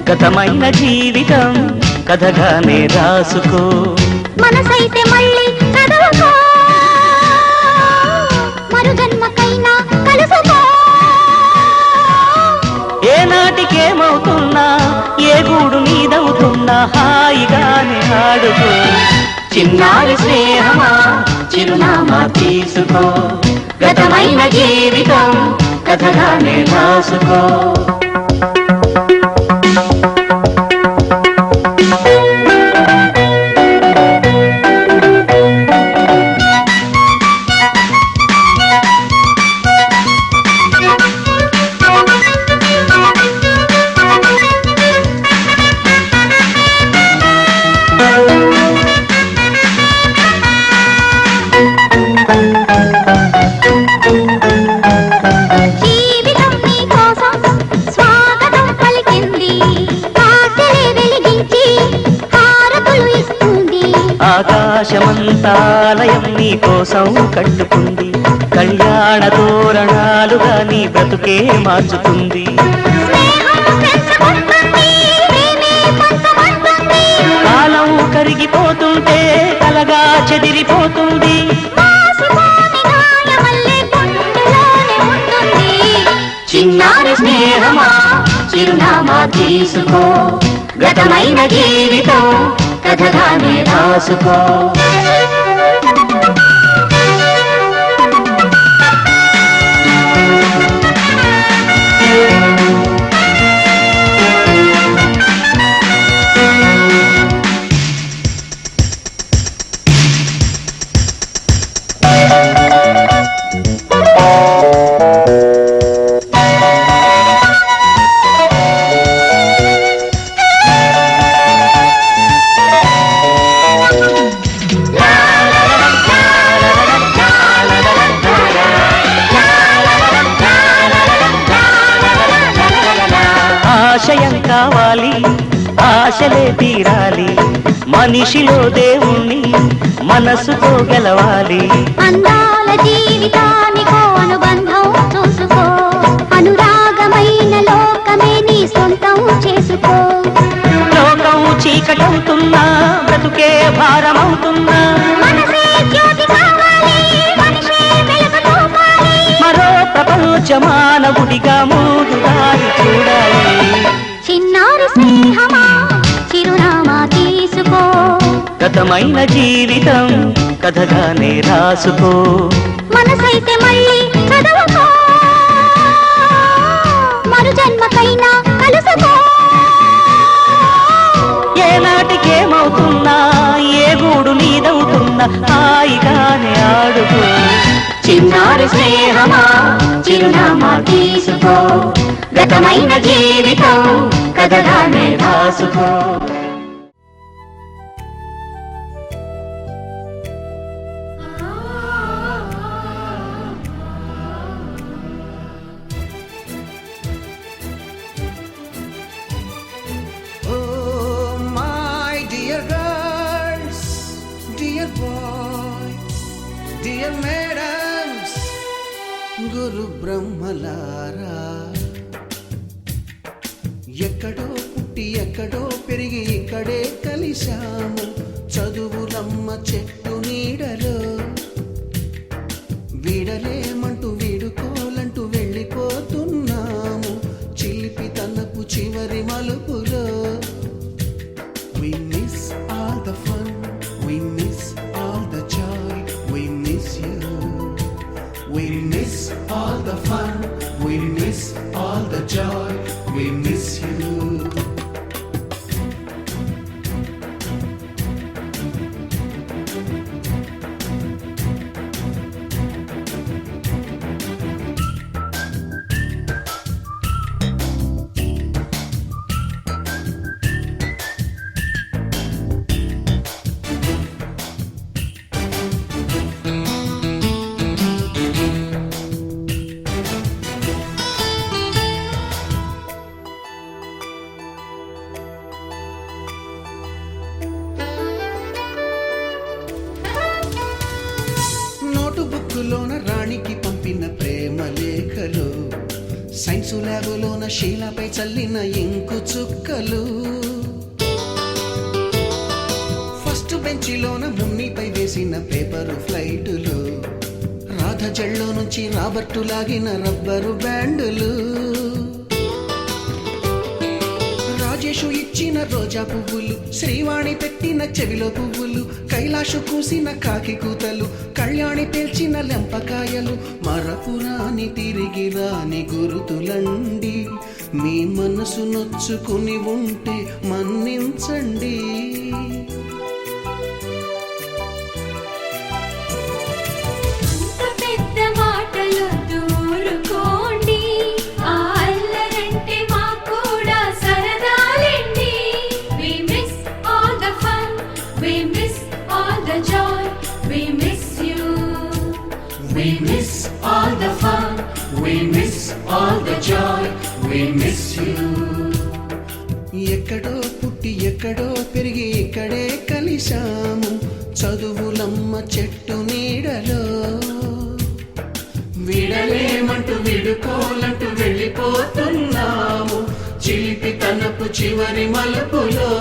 గతమైన జీవితం కథగానే రాసుకో, మనసైతే మళ్ళీ చదవకో, మరు జన్మకైనా కలుసుకో. ఏ నాటికేమవుతున్నా ఏ గూడు నీదవుతున్నా హాయిగానే ఆడుకో. చిన్నారి స్నేహమా చిరునామా తీసుకో, గతమైన జీవితం కథగానే రాసుకో. ఆకాశమంతాలయం నీ కోసం కట్టుకుంది, కళ్యాణ తోరణాలుగా నీ బ్రతుకే మార్చుతుంది. కాలం కరిగిపోతుంటే కలగా చెదిరిపోతుంది. చిన్నారి స్నేహమా చిరునామా తీసుకో, గతమైన జీవితం కథగానే రాసుకో. ఆశయం కావాలి ఆశలే తీరాలి, మనిషిలో దేవుణ్ణి మనసుతో గెలవాలి. అందాల జీవితానికో అనుబంధం చూసుకో, అనురాగమైన లోకమే నీ సొంతం చేసుకో. లోకం చీకటవుతున్నా బ్రతుకే భారమవుతున్నా, మనసే జ్యోతి కావాలి, మనిషే వెలుగు చూపాలి. మరో ప్రపంచ మానవుడిగా మూడు దారి చూడాలి. చిన్నారి స్నేహమా చిరునామా తీసుకో, గతమైన జీవితం కథగానే రాసుకో. మనసైతే మళ్ళీ చదవకో, మరు జన్మకైనా కలుసుకో. ఏ నాటికేమవుతున్నా ఏ గూడు నీదవుతున్నా హాయిగానే ఆడుకో. చిన్నారి స్నేహమా చిరునామా తీసుకో, గతమైన జీవితం కథగానే రాసుకో. గురు బ్రహ్మలారా, ఎక్కడో పుట్టి ఎక్కడో పెరిగి ఇక్కడే కలిశాము. చదువులమ్మ చెట్టు నీడలో వీడలేమంటూ వీడుకోలంటూ వెళ్ళిపోతున్నాము. చిలిపి తనపు చివరి మలుపులో we miss all the fun, we miss all the joy, we miss you. We miss all the fun, we miss all the joy, we miss you. రోజులోన రాణికి పంపిన ప్రేమ లేఖలు, సైన్సు ల్యాబులోన శీలపై చల్లిన ఇంకు చుక్కలు, ఫస్ట్ బెంచిలోన మున్నిపై వేసిన పేపరు ఫ్లైటులు, రాధ జల్లో నుంచి రాబర్టు లాగిన rubber బ్యాండులు, Rajesh ఇచ్చిన రోజా పువ్వులు, శ్రీవాణి పెట్టిన చెవిలో పువ్వులు, కైలాషు కూసిన కాకి కూతలు, కళ్యాణి పేల్చిన లెంపకాయలు, మరపురాని తిరిగి రాని గురుతులండి. మీ మనసు నొచ్చుకుని ఉంటే మన్నించండి. We miss all the fun, we miss all the joy, we miss you. ఎక్కడో పుట్టి ఎక్కడో పెరిగి ఇక్కడే కలిశాము, చదువులమ్మ చెట్టు నీడలో. విడలేమంటూ విడుకోలంటూ వెళ్ళిపోతున్నాము, చిలిపి తనపు చివరి మలుపులో.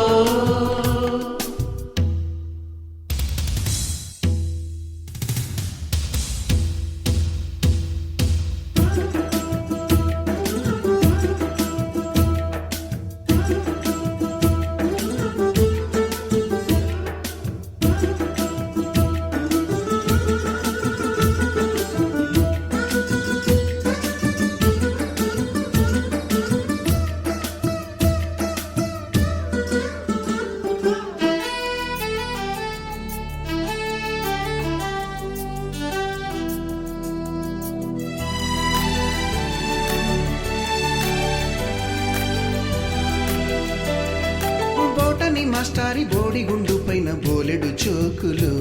బోటని మాస్టారి బోడిగుండు పైన బోలెడు చోకులు,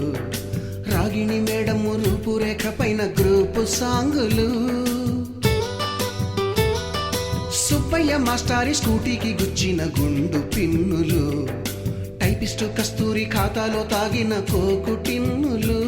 రాగిణి మేడము రూపురేఖ పైన గ్రూపు సాంగులు, సుబ్బయ్య మాస్టారి స్కూటీకి గుచ్చిన గుండు పిన్నులు, టైపిస్టు కస్తూరి ఖాతాలో తాగిన కోకు టిన్నులు,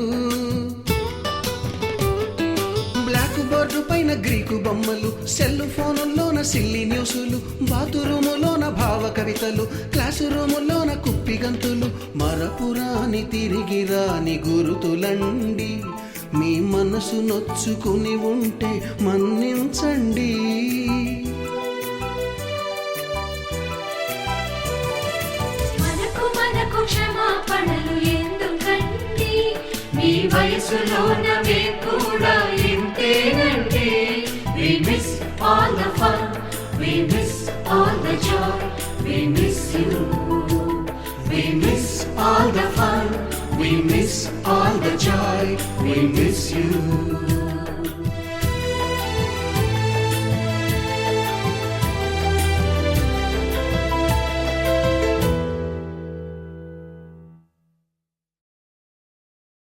బ్లాక్ బోర్డు పైన గ్రీకు బొమ్మలు, సెల్ ఫోనుల్లోన సిల్లి న్యూసులు, బాతురూములోన భావ కవితలు, క్లాసు రూములోన కుప్పి గంతులు, మరపురాని తిరిగి రాని గురుతులండి. మీ మనసు నొచ్చుకుని ఉంటే మన్నించండి. మనకు క్షమాపణలు ఎందుకండి, మీ వయసులోనవే కూడా ఇంతేనండి. We miss all the fun, we miss all the joy, we miss you. We miss all the fun, we miss all the joy, we miss you.